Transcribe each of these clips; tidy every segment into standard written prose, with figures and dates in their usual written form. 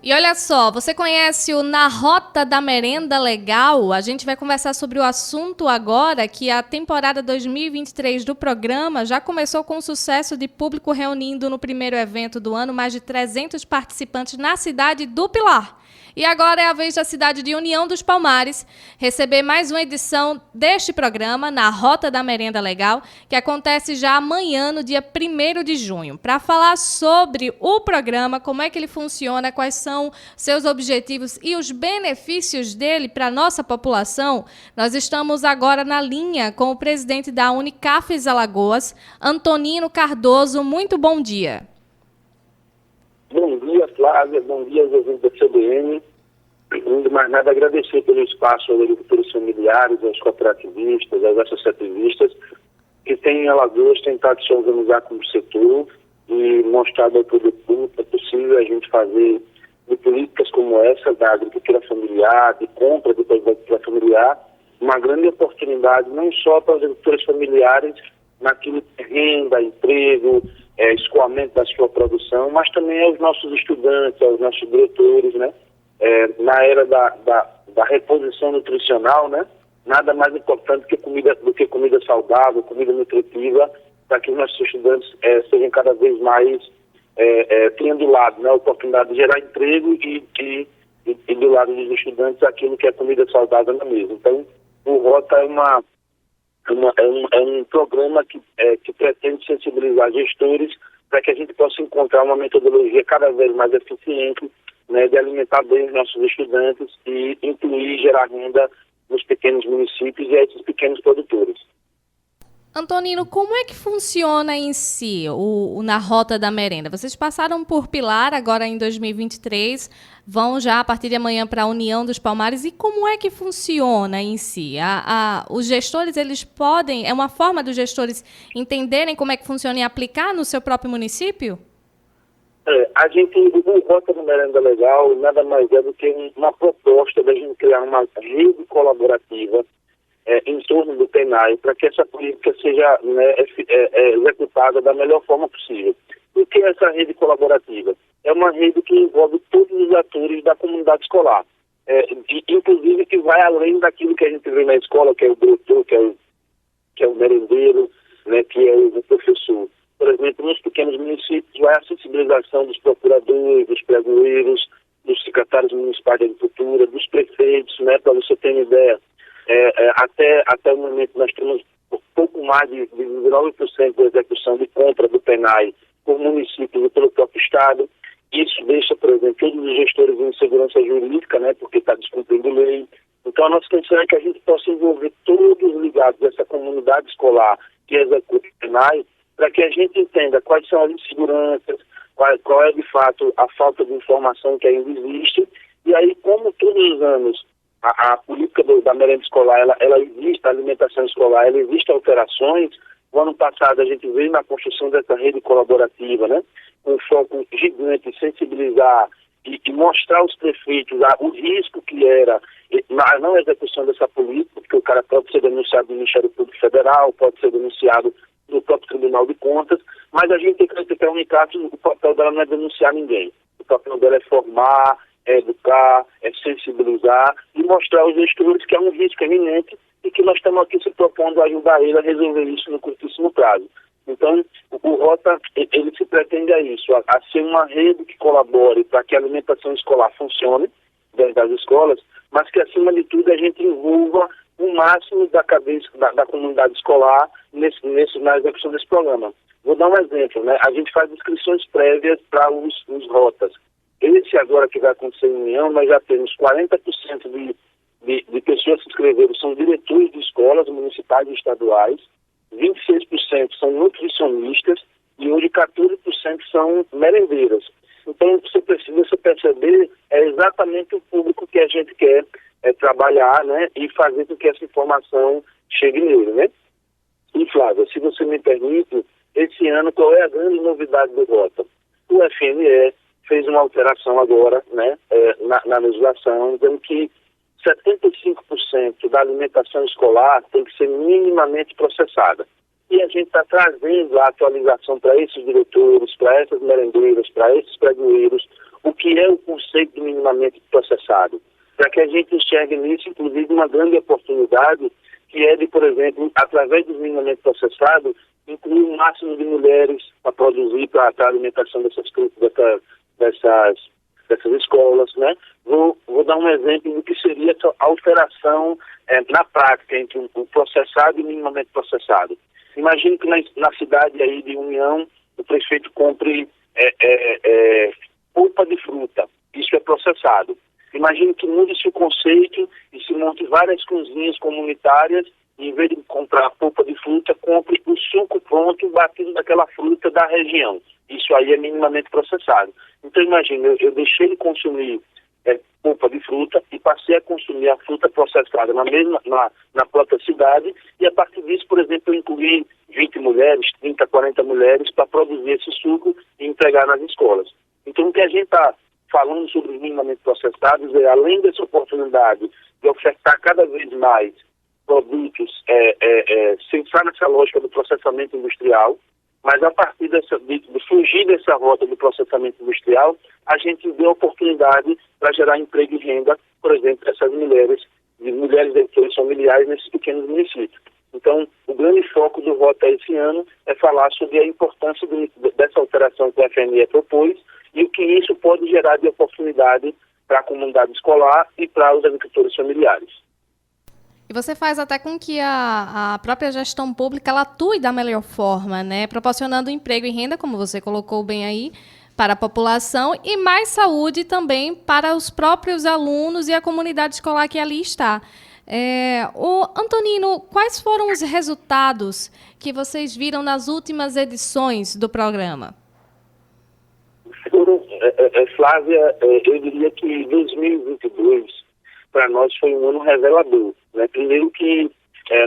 E olha só, você conhece o Na Rota da Merenda Legal? A gente vai conversar sobre o assunto agora, que a temporada 2023 do programa já começou com sucesso de público reunindo no primeiro evento do ano mais de 300 participantes na cidade do Pilar. E agora é a vez da cidade de União dos Palmares receber mais uma edição deste programa, Na Rota da Merenda Legal, que acontece já amanhã, no dia 1º de junho. Para falar sobre o programa, como é que ele funciona, quais são seus objetivos e os benefícios dele para a nossa população, nós estamos agora na linha com o presidente da Unicafes Alagoas, Antonino Cardoso. Muito bom dia. Bom dia, Flávia. Bom dia aos ouvintes da CBN. Antes de mais nada, agradecer pelo espaço aos agricultores familiares, aos cooperativistas, aos associativistas, que têm em Alagoas tentado se organizar como setor e mostrado ao poder público que é possível a gente fazer de políticas como essa, da agricultura familiar, de compra da agricultura familiar, uma grande oportunidade não só para os agricultores familiares, naquilo que é renda, emprego, escoamento da sua produção, mas também aos nossos estudantes, aos nossos diretores, né? Na era da reposição nutricional, né? Nada mais importante do que comida saudável, comida nutritiva, para que os nossos estudantes sejam cada vez mais, tenham do lado, né, a oportunidade de gerar emprego e do lado dos estudantes aquilo que é comida saudável na mesa. Então, o Rota é um programa que pretende sensibilizar gestores para que a gente possa encontrar uma metodologia cada vez mais eficiente, né, de alimentar bem os nossos estudantes e incluir e gerar renda nos pequenos municípios e a esses pequenos produtores. Antonino, como é que funciona em si o Na Rota da Merenda? Vocês passaram por Pilar agora em 2023, vão já a partir de amanhã para a União dos Palmares. E como é que funciona em si? Os gestores, eles podem, é uma forma dos gestores entenderem como é que funciona e aplicar no seu próprio município? O Rota da Merenda Legal nada mais é do que uma proposta da gente criar uma rede colaborativa em torno do PENAI, para que essa política seja, né, executada da melhor forma possível. O que é essa rede colaborativa? É uma rede que envolve todos os atores da comunidade escolar, inclusive que vai além daquilo que a gente vê na escola, que é o diretor, que é o merendeiro, né, que é o professor. Por exemplo, nos pequenos municípios vai a sensibilização dos procuradores, dos pregoeiros, dos secretários municipais de agricultura, dos prefeitos, né, para você ter uma ideia. Até o momento nós temos pouco mais de 19% da execução de compra do PENAI por município e pelo próprio Estado. Isso deixa, por exemplo, todos os gestores em insegurança jurídica, né, porque está descumprindo lei. Então a nossa intenção é que a gente possa envolver todos os ligados dessa comunidade escolar que executa o PENAI, para que a gente entenda quais são as inseguranças, qual é de fato a falta de informação que ainda existe. E aí, como todos os anos a política da merenda escolar, ela existe, a alimentação escolar, ela existe alterações. O ano passado a gente veio na construção dessa rede colaborativa, né, com um foco gigante em sensibilizar e mostrar aos prefeitos o risco que era na não execução dessa política, porque o cara pode ser denunciado no Ministério Público Federal, pode ser denunciado no próprio Tribunal de Contas, mas a gente tem que acreditar que a Unicafes, o papel dela não é denunciar ninguém. O papel dela é formar, é educar, é sensibilizar e mostrar aos gestores que é um risco iminente e que nós estamos aqui se propondo a ajudar ele a resolver isso no curtíssimo prazo. Então, o Rota, ele se pretende a isso, a ser uma rede que colabore para que a alimentação escolar funcione dentro das escolas, mas que, acima de tudo, a gente envolva o máximo da cabeça da comunidade escolar na execução desse programa. Vou dar um exemplo, né? A gente faz inscrições prévias para os rotas. Esse agora que vai acontecer em União, nós já temos 40% de pessoas que se inscreveram, são diretores de escolas municipais e estaduais, 26% são nutricionistas e hoje 14% são merendeiras. Então, você precisa perceber exatamente o público que a gente quer trabalhar, né, e fazer com que essa informação chegue nele, né? E, Flávia, se você me permite, esse ano qual é a grande novidade do Rota? O FNE fez uma alteração agora, né, na legislação, dizendo que 75% da alimentação escolar tem que ser minimamente processada. E a gente está trazendo a atualização para esses diretores, para essas merendeiras, para esses pregoeiros, o que é o conceito do minimamente processado, para que a gente enxergue nisso, inclusive, uma grande oportunidade, que é de, por exemplo, através do minimamente processado, incluir o máximo de mulheres para produzir, para a alimentação dessas escolas, né? Vou dar um exemplo do que seria essa alteração na prática entre o processado e o minimamente processado. Imagine que na cidade aí de União, o prefeito compre polpa de fruta. Isso é processado. Imagine que mude-se o conceito e se monte várias cozinhas comunitárias e, em vez de comprar polpa de fruta, compre o suco pronto batido daquela fruta da região. Isso aí é minimamente processado. Então, imagine, eu deixei de consumir polpa de fruta e passei a consumir a fruta processada na própria cidade, e a partir disso, por exemplo, eu incluí 20 mulheres, 30, 40 mulheres para produzir esse suco e entregar nas escolas. Então, o que a gente está falando sobre os minimamente processados é, além dessa oportunidade de ofertar cada vez mais produtos, pensar nessa lógica do processamento industrial, mas a partir de fugir dessa rota do processamento industrial, a gente deu oportunidade para gerar emprego e renda, por exemplo, essas mulheres agricultores familiares nesses pequenos municípios. Então, o grande foco do Rota esse ano é falar sobre a importância dessa alteração que a FNE propôs e o que isso pode gerar de oportunidade para a comunidade escolar e para os agricultores familiares. E você faz até com que a própria gestão pública ela atue da melhor forma, né? Proporcionando emprego e renda, como você colocou bem aí, para a população e mais saúde também para os próprios alunos e a comunidade escolar que ali está. Antonino, quais foram os resultados que vocês viram nas últimas edições do programa? Flávia, eu diria que 2022 para nós foi um ano revelador, né? Primeiro que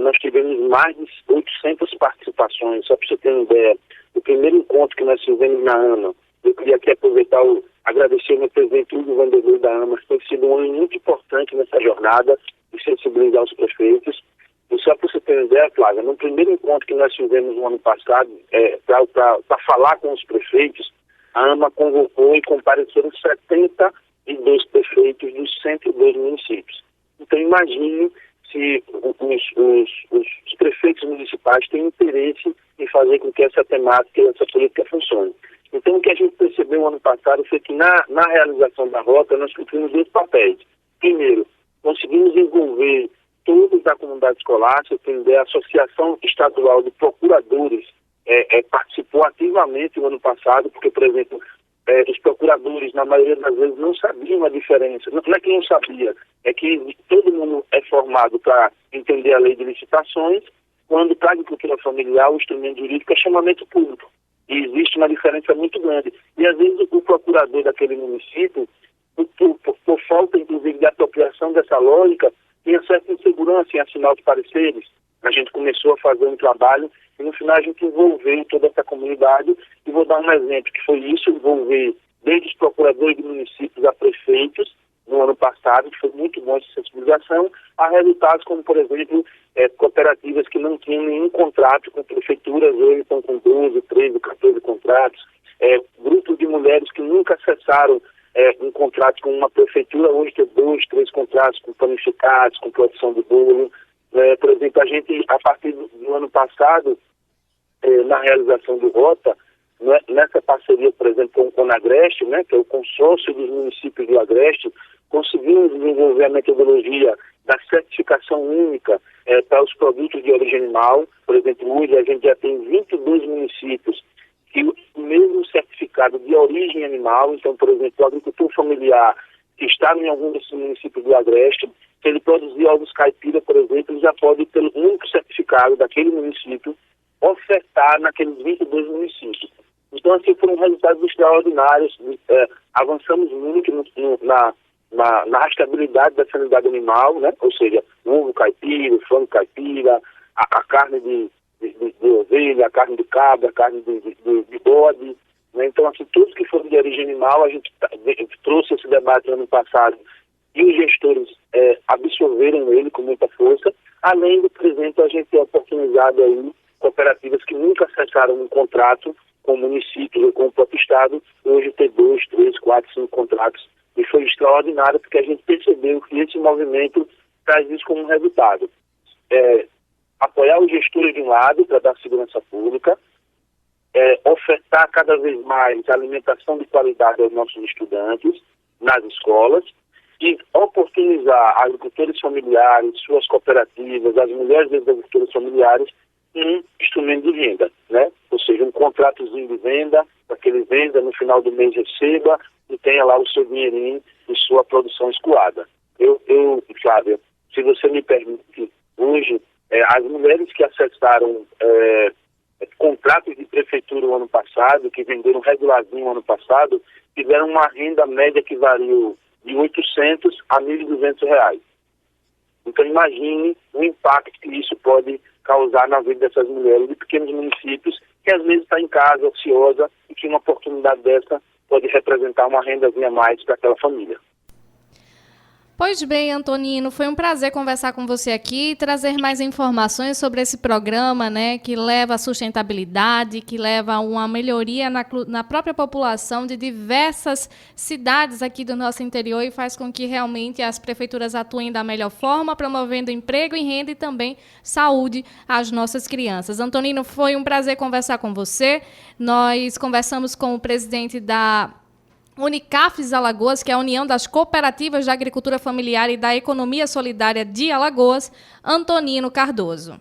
nós tivemos mais de 800 participações, só para você ter uma ideia. O primeiro encontro que nós fizemos na AMA, eu queria aqui agradecer o meu presidente Hugo Vanderlei da AMA, que tem sido um ano muito importante nessa jornada de sensibilizar os prefeitos. E só para você ter uma ideia, Flávia, no primeiro encontro que nós fizemos no ano passado, para falar com os prefeitos, a AMA convocou e compareceram 72 prefeitos dos 102 municípios. Então, imagine se os prefeitos municipais têm interesse em fazer com que essa temática, essa política funcione. Então, o que a gente percebeu no ano passado foi que na realização da rota nós cumprimos 2 papéis. Primeiro, conseguimos envolver todos da comunidade escolar, a Associação Estadual de Procuradores participou ativamente no ano passado, porque, por exemplo, os procuradores, na maioria das vezes, não sabiam a diferença. Não é que não sabia, é que todo mundo é formado para entender a lei de licitações, quando para a agricultura familiar, o instrumento jurídico é chamamento público. E existe uma diferença muito grande. E, às vezes, o procurador daquele município, por falta, inclusive, de apropriação dessa lógica, tinha certa insegurança em assinar os pareceres. A gente começou a fazer um trabalho e, no final, a gente envolveu toda essa comunidade. E vou dar um exemplo, que foi isso, envolver desde os procuradores de municípios a prefeitos, no ano passado, que foi muito bom essa sensibilização, a resultados como, por exemplo, cooperativas que não tinham nenhum contrato com prefeituras, hoje estão com 12, 13, 14 contratos, grupos de mulheres que nunca acessaram um contrato com uma prefeitura, hoje tem 2, 3 contratos com panificados, com produção de bolo. Por exemplo, a gente, a partir do ano passado, na realização do Rota, nessa parceria, por exemplo, com o Conagreste, né, que é o consórcio dos municípios do Agreste, conseguimos desenvolver a metodologia da certificação única para os produtos de origem animal. Por exemplo, hoje a gente já tem 22 municípios que o mesmo certificado de origem animal. Então, por exemplo, o agricultor familiar que está em algum desses municípios do Agreste, se ele produzir ovos caipira, por exemplo, ele já pode, pelo único certificado daquele município, ofertar naqueles 22 municípios. Então, assim, foram resultados extraordinários. Avançamos muito na rastreabilidade da sanidade animal, né? Ou seja, o ovo caipira, o frango caipira, a carne de ovelha, a carne de cabra, a carne de bode, né? Então, assim, todos que foram de origem animal, a gente trouxe esse debate no ano passado e os gestores absorveram ele com muita força, além de, por exemplo, a gente ter oportunizado aí cooperativas que nunca acessaram um contrato com municípios ou com o próprio Estado, hoje ter 2, 3, 4, 5 contratos. E foi extraordinário porque a gente percebeu que esse movimento traz isso como resultado. Apoiar os gestores de um lado para dar segurança pública, ofertar cada vez mais alimentação de qualidade aos nossos estudantes nas escolas e oportunizar agricultores familiares, suas cooperativas, as mulheres das agricultores familiares, um instrumento de renda, né? Ou seja, um contratozinho de venda, para que ele venda, no final do mês receba e tenha lá o seu dinheirinho e sua produção escoada. Flávia, se você me permite, hoje, as mulheres que acessaram contratos de prefeitura o ano passado, que venderam regularzinho o ano passado, tiveram uma renda média que variou de R$800 a R$1.200. Então imagine o impacto que isso pode causar na vida dessas mulheres de pequenos municípios que às vezes está em casa, ociosa, e que uma oportunidade dessa pode representar uma rendazinha a mais para aquela família. Pois bem, Antonino, foi um prazer conversar com você aqui e trazer mais informações sobre esse programa, né, que leva à sustentabilidade, que leva a uma melhoria na própria população de diversas cidades aqui do nosso interior e faz com que realmente as prefeituras atuem da melhor forma, promovendo emprego e renda e também saúde às nossas crianças. Antonino, foi um prazer conversar com você. Nós conversamos com o presidente da Unicafes Alagoas, que é a União das Cooperativas de Agricultura Familiar e da Economia Solidária de Alagoas, Antonino Cardoso.